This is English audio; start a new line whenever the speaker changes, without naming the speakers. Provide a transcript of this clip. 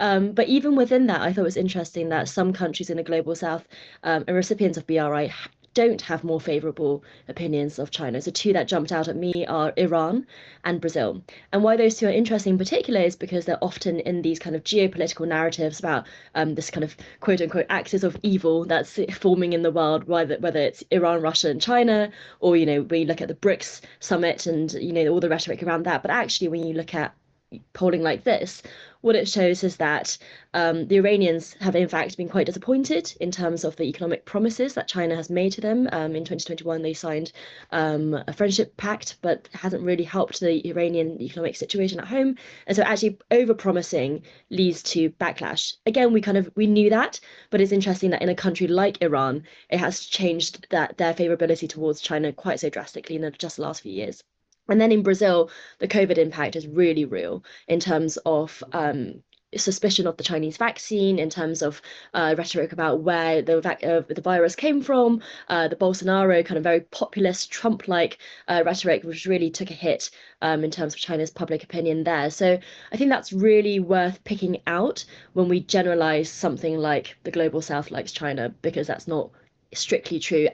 But even within that, I thought it was interesting that some countries in the global south and recipients of BRI don't have more favorable opinions of China. So two that jumped out at me are Iran and Brazil. And why those two are interesting in particular is because they're often in these kind of geopolitical narratives about this kind of quote unquote axis of evil that's forming in the world, whether it's Iran, Russia, and China, or when you look at the BRICS summit and all the rhetoric around that. But actually, when you look at polling like this, what it shows is that the Iranians have in fact been quite disappointed in terms of the economic promises that China has made to them. In 2021, they signed a friendship pact, but hasn't really helped the Iranian economic situation at home. And so actually over-promising leads to backlash. Again, we knew that, but it's interesting that in a country like Iran, it has changed that their favorability towards China quite so drastically in just the last few years. And then in Brazil, the COVID impact is really real in terms of suspicion of the Chinese vaccine, in terms of rhetoric about where the virus came from, the Bolsonaro kind of very populist Trump-like rhetoric, which really took a hit in terms of China's public opinion there. So I think that's really worth picking out when we generalize something like the global South likes China, because that's not strictly true.